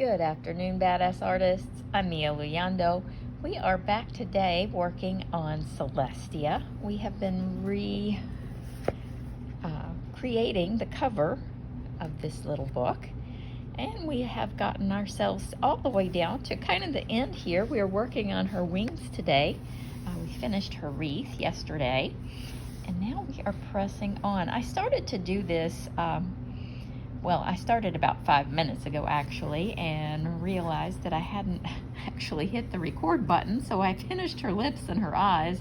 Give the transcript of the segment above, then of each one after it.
Good afternoon, badass artists. I'm Mia Luyando. We are back today working on Celestia. We have been creating the cover of this little book, and we have gotten ourselves all the way down to kind of the end here. We are working on her wings today. We finished her wreath yesterday, and now we are pressing on. I started to do this I started about 5 minutes ago actually, and realized that I hadn't actually hit the record button, so I finished her lips and her eyes.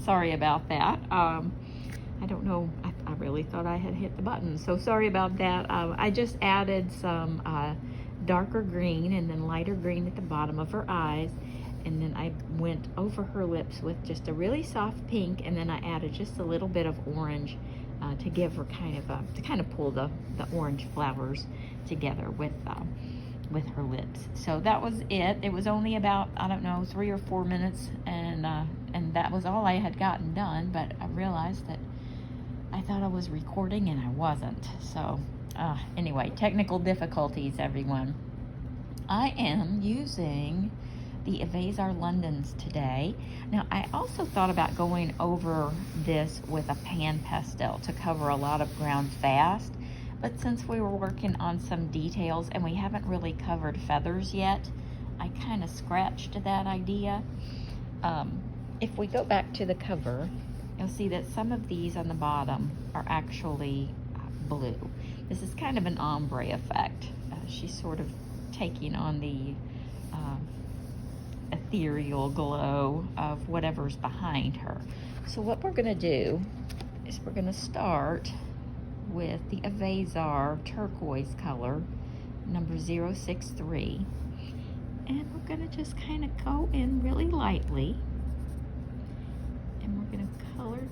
Sorry about that. I don't know, I really thought I had hit the button, so sorry about that. I just added some darker green and then lighter green at the bottom of her eyes, and then I went over her lips with just a really soft pink, and then I added just a little bit of orange to give her kind of pull the orange flowers together with her lips. So that was it. It was only about, I don't know, 3 or 4 minutes, and that was all I had gotten done. But I realized that I thought I was recording and I wasn't. So anyway, technical difficulties, everyone. I am using the Evazar Londons today. Now, I also thought about going over this with a pan pastel to cover a lot of ground fast, but since we were working on some details and we haven't really covered feathers yet, I kind of scratched that idea. If we go back to the cover, you'll see that some of these on the bottom are actually blue. This is kind of an ombre effect. She's sort of taking on the ethereal glow of whatever's behind her. So what we're going to do is we're going to start with the Evazar turquoise color, number 063, and we're going to just kind of go in really lightly, and we're going to color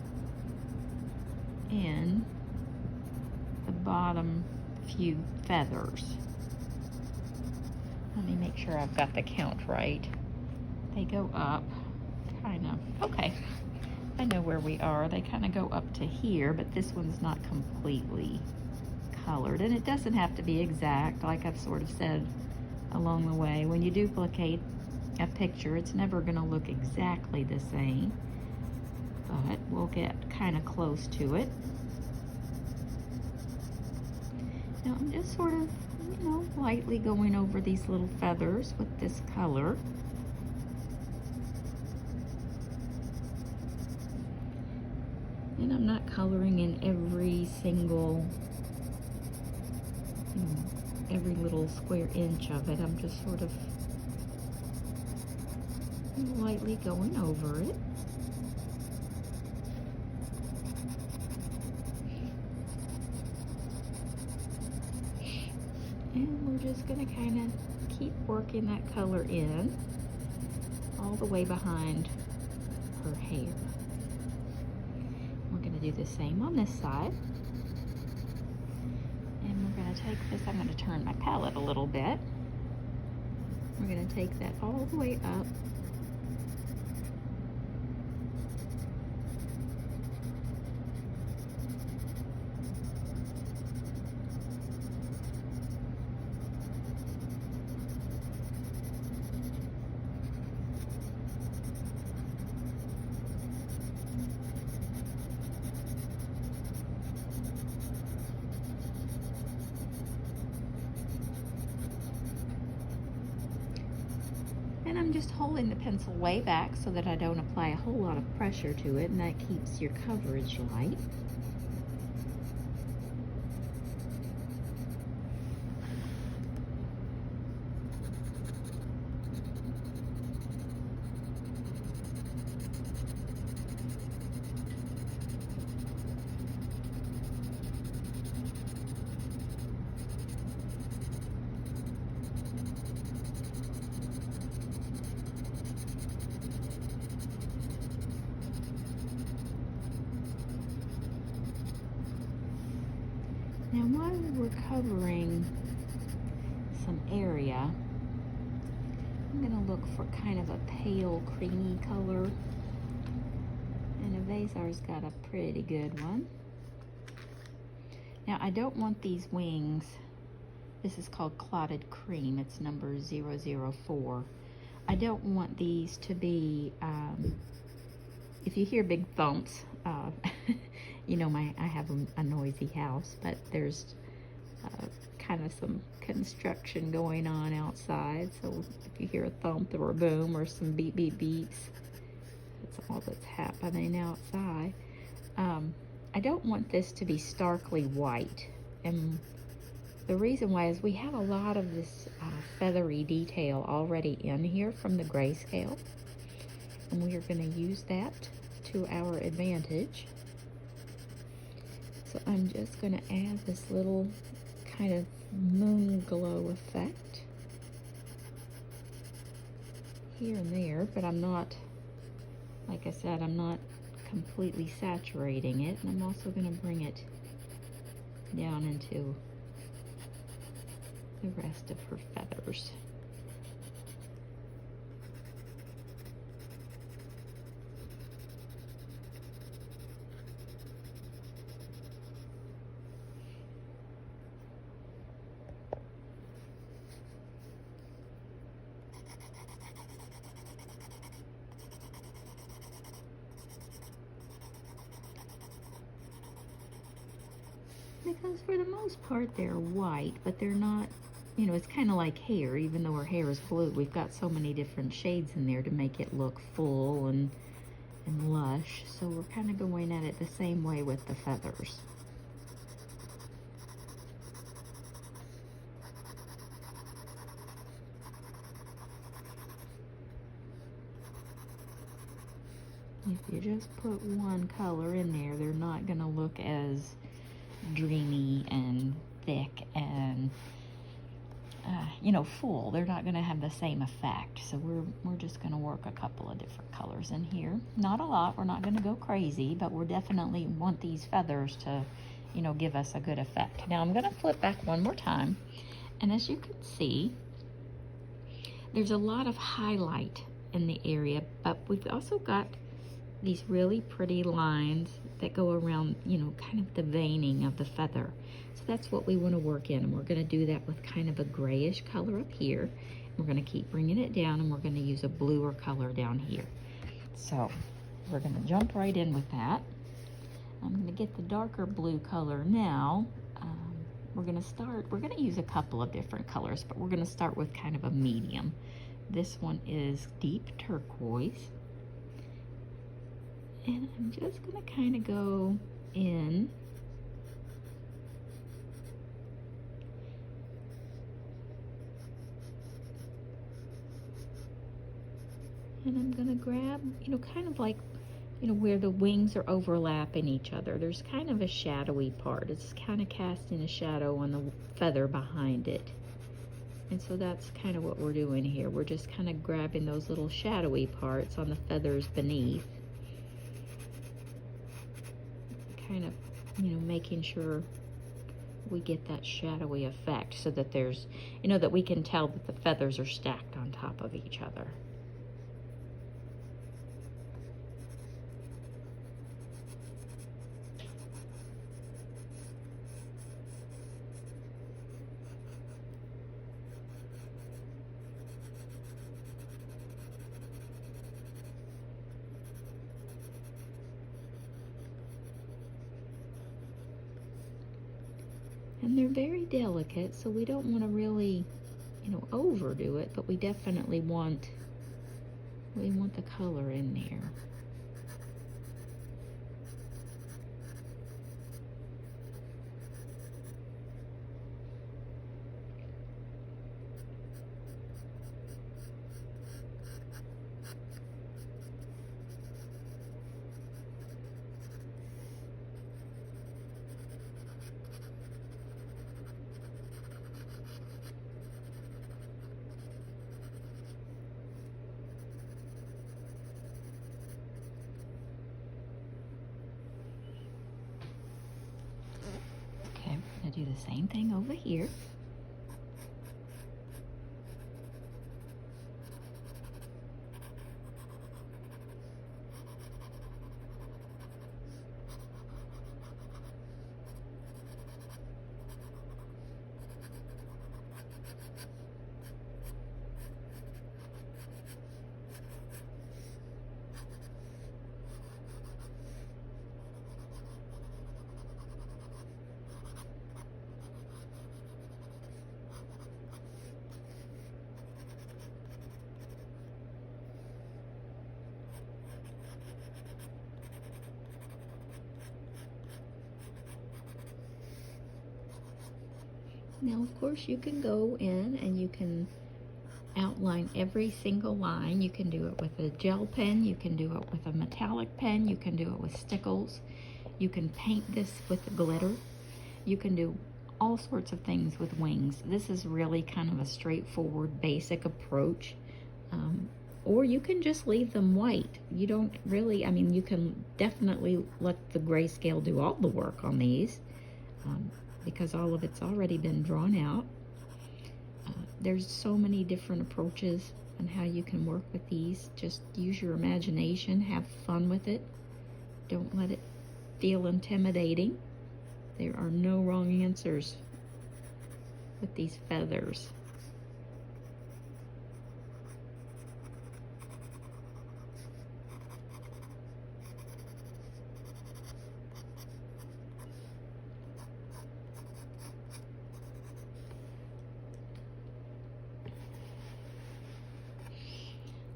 in the bottom few feathers. Let me make sure I've got the count right. They go up, kind of, okay, I know where we are. They kind of go up to here, but this one's not completely colored. And it doesn't have to be exact, like I've sort of said along the way. When you duplicate a picture, it's never gonna look exactly the same, but we'll get kind of close to it. Now I'm just sort of, lightly going over these little feathers with this color. And I'm not coloring in every single, every little square inch of it. I'm just sort of lightly going over it. And we're just gonna kind of keep working that color in all the way behind her hair. We're going to do the same on this side. And we're going to take this, I'm going to turn my palette a little bit. We're going to take that all the way up. And I'm just holding the pencil way back so that I don't apply a whole lot of pressure to it, and that keeps your coverage light. Now while we're covering some area, I'm going to look for kind of a pale creamy color, and Evazar's got a pretty good one. Now I don't want these wings This is called Clotted Cream. It's number 004. I don't want these to be, if you hear big thumps, you know, I have a noisy house, but there's kind of some construction going on outside. So if you hear a thump or a boom or some beep beep beeps, that's all that's happening outside. I don't want this to be starkly white, and the reason why is we have a lot of this feathery detail already in here from the grayscale, and we are going to use that to our advantage. So I'm just going to add this little kind of moon glow effect here and there, but I'm not, like I said, I'm not completely saturating it, and I'm also going to bring it down into the rest of her feathers. Because for the most part they're white, but they're not, you know, it's kind of like hair. Even though her hair is blue, we've got so many different shades in there to make it look full and lush. So we're kind of going at it the same way with the feathers. If you just put one color in there, they're not going to look as dreamy and thick and you know, full. They're not going to have the same effect. So we're just going to work a couple of different colors in here. Not a lot. We're not going to go crazy, but we definitely want these feathers to, you know, give us a good effect. Now I'm going to flip back one more time, and as you can see, there's a lot of highlight in the area, but we've also got these really pretty lines that go around, you know, kind of the veining of the feather. So that's what we want to work in, and we're going to do that with kind of a grayish color up here. We're going to keep bringing it down, and we're going to use a bluer color down here. So we're going to jump right in with that. I'm going to get the darker blue color now. We're going to use a couple of different colors, but we're going to start with kind of a medium. This one is deep turquoise. And I'm just going to kind of go in and I'm going to grab, you know, kind of like, you know, where the wings are overlapping each other. There's kind of a shadowy part. It's kind of casting a shadow on the feather behind it. And so that's kind of what we're doing here. We're just kind of grabbing those little shadowy parts on the feathers beneath. Kind of, you know, making sure we get that shadowy effect so that there's, you know, that we can tell that the feathers are stacked on top of each other. And they're very delicate, so we don't want to really, you know, overdo it, but we definitely want, the color in there. Do the same thing over here. Now, of course, you can go in and you can outline every single line. You can do it with a gel pen, you can do it with a metallic pen, you can do it with stickles, you can paint this with glitter, you can do all sorts of things with wings. This is really kind of a straightforward, basic approach. Or you can just leave them white. You don't really, I mean, you can definitely let the grayscale do all the work on these because all of it's already been drawn out. There's so many different approaches on how you can work with these. Just use your imagination, have fun with it. Don't let it feel intimidating. There are no wrong answers with these feathers.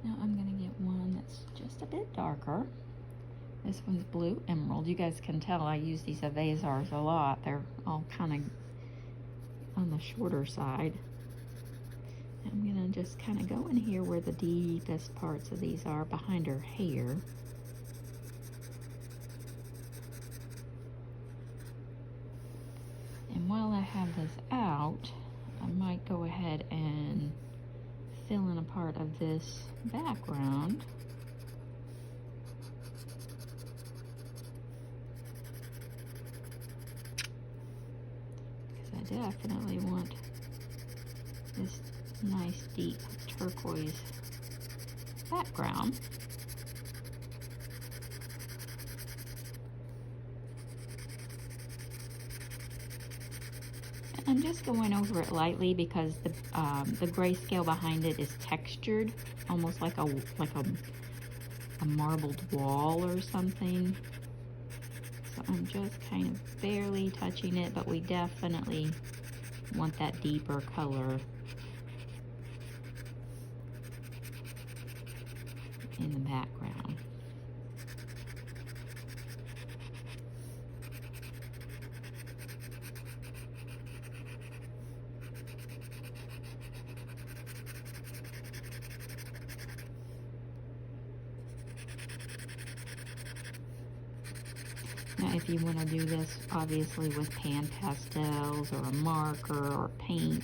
Now I'm going to get one that's just a bit darker. This one's blue emerald. You guys can tell I use these Evazars a lot. They're all kind of on the shorter side. I'm going to just kind of go in here where the deepest parts of these are, behind her hair. And while I have this out, I might go ahead and fill in a part of this background. Because I definitely want this nice deep turquoise background. I'm just going over it lightly because the grayscale behind it is textured, almost like a marbled wall or something. So I'm just kind of barely touching it, but we definitely want that deeper color in the background. Now, if you want to do this, obviously, with pan pastels or a marker or paint,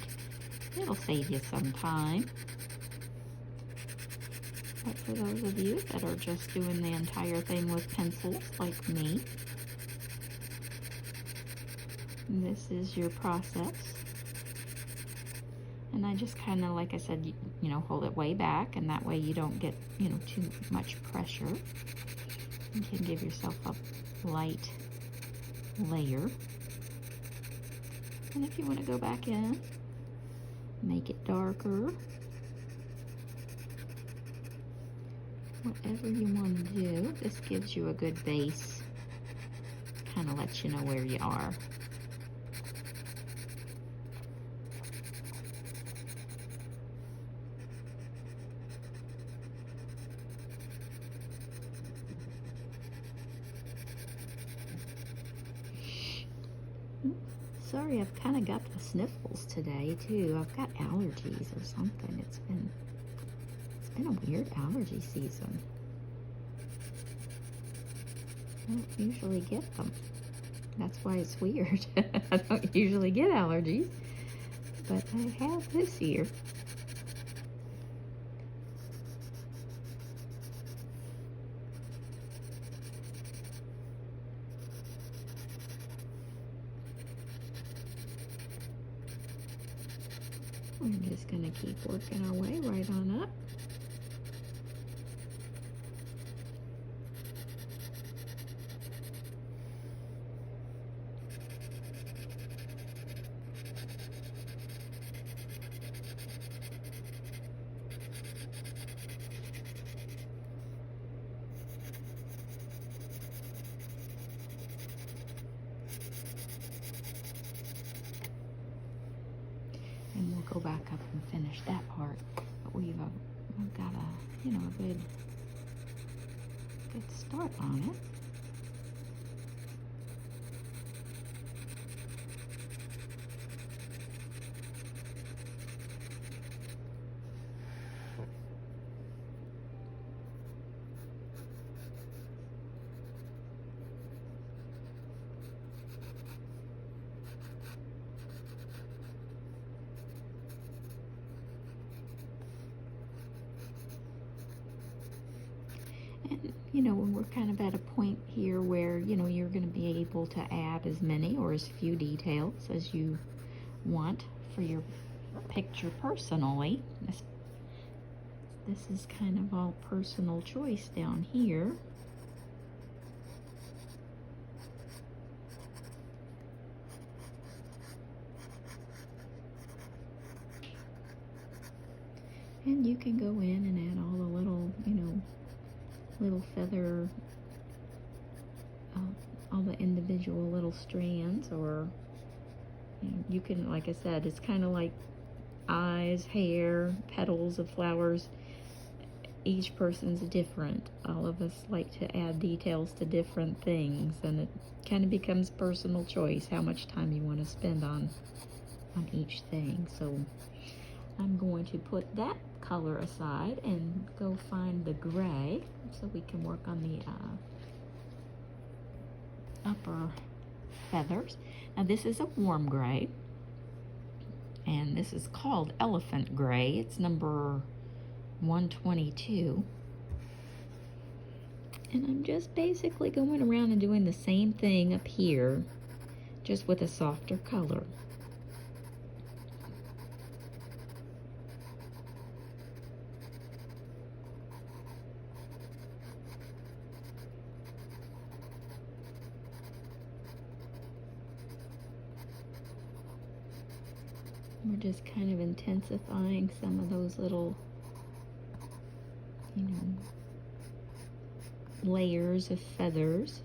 it'll save you some time. But for those of you that are just doing the entire thing with pencils, like me, this is your process. And I just kind of, like I said, you know, hold it way back, and that way you don't get, you know, too much pressure. You can give yourself a light layer. And if you want to go back in, make it darker. Whatever you want to do, this gives you a good base. Kind of lets you know where you are. Sorry, I've kind of got the sniffles today too. I've got allergies or something. It's been a weird allergy season. I don't usually get them. That's why it's weird. I don't usually get allergies, but I have this year. We're just going to keep working our way right on up. And we'll go back up and finish that part. But we've got a, you know, a good start on it. And, you know, we're kind of at a point here where, you know, you're going to be able to add as many or as few details as you want for your picture personally. This is kind of all personal choice down here. And you can go in and add all the little, you know, little feather, all the individual little strands, or you can, like I said, it's kind of like eyes, hair, petals of flowers. Each person's different. All of us like to add details to different things, and it kind of becomes personal choice how much time you want to spend on each thing. So I'm going to put that color aside and go find the gray so we can work on the upper feathers. Now this is a warm gray, and this is called Elephant Gray. It's number 122. And I'm just basically going around and doing the same thing up here, just with a softer color. We're just kind of intensifying some of those little, you know, layers of feathers.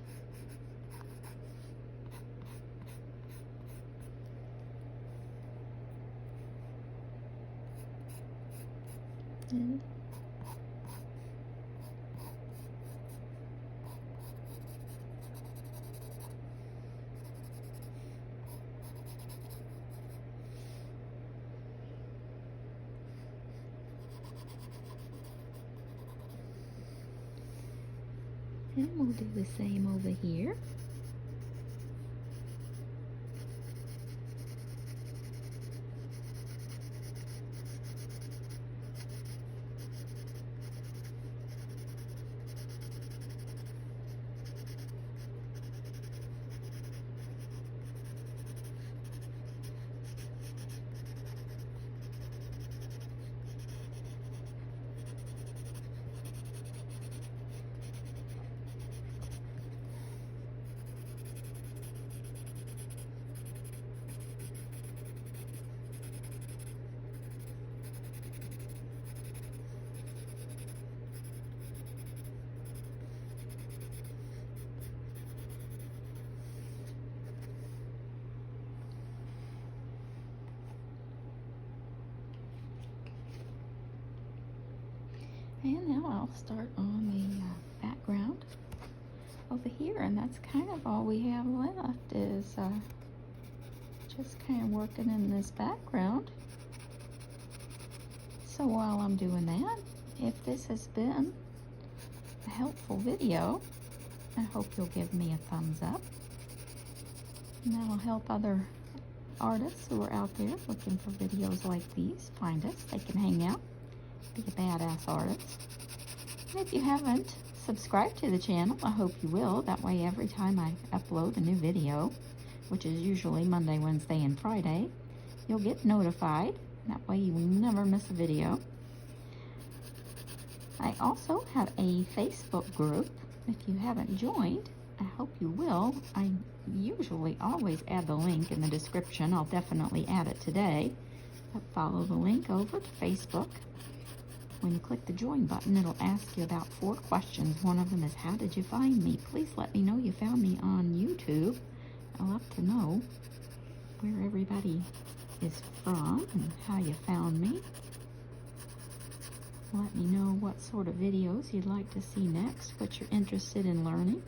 And we'll do the same over here. And now I'll start on the background over here, and that's kind of all we have left is just kind of working in this background. So while I'm doing that, if this has been a helpful video, I hope you'll give me a thumbs up, and that'll help other artists who are out there looking for videos like these find us. They can hang out, be a badass artist. And if you haven't subscribed to the channel, I hope you will. That way every time I upload a new video, which is usually Monday, Wednesday, and Friday, you'll get notified. That way you will never miss a video. I also have a Facebook group. If you haven't joined, I hope you will. I usually always add the link in the description. I'll definitely add it today. But follow the link over to Facebook. When you click the join button, it'll ask you about 4 questions. One of them is, how did you find me? Please let me know you found me on YouTube. I love to know where everybody is from and how you found me. Let me know what sort of videos you'd like to see next, what you're interested in learning.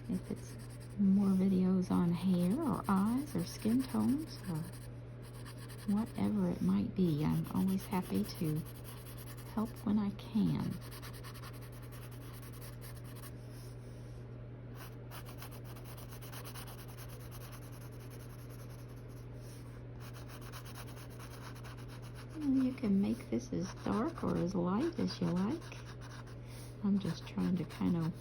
If it's more videos on hair or eyes or skin tones or whatever it might be, I'm always happy to help when I can. And you can make this as dark or as light as you like. I'm just trying to kind of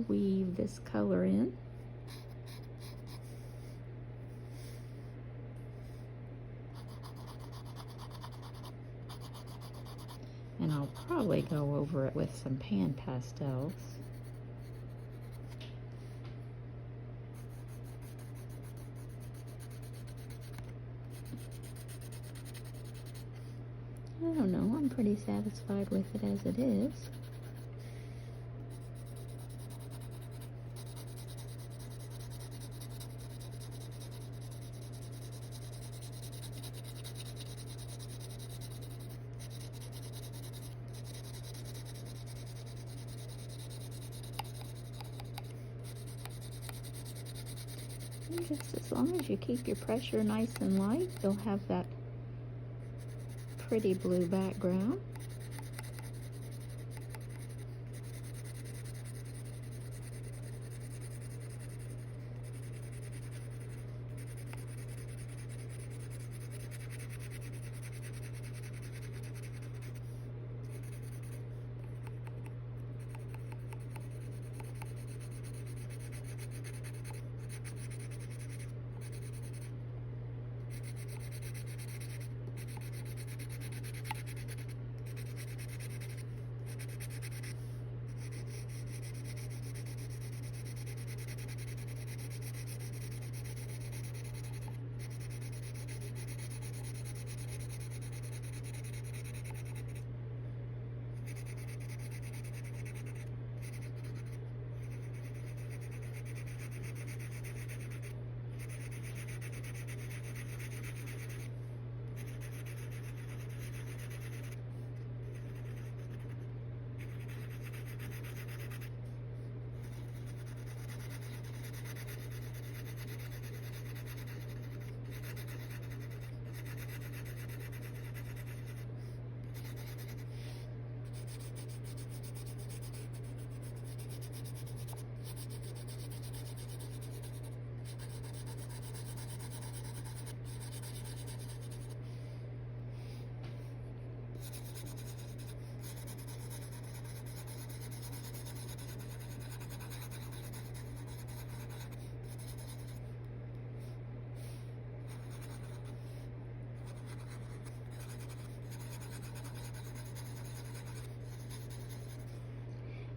weave this color in. And I'll probably go over it with some pan pastels. I don't know, I'm pretty satisfied with it as it is. And just as long as you keep your pressure nice and light, you'll have that pretty blue background.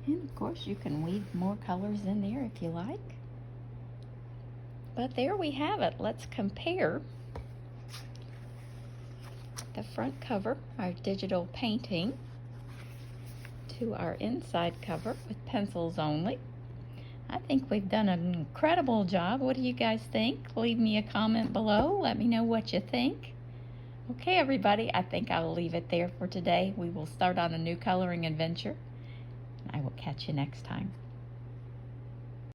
And of course you can weave more colors in there if you like. But there we have it. Let's compare the front cover, our digital painting, to our inside cover with pencils only. I think we've done an incredible job. What do you guys think? Leave me a comment below. Let me know what you think. Okay, everybody, I think I'll leave it there for today. We will start on a new coloring adventure. I will catch you next time.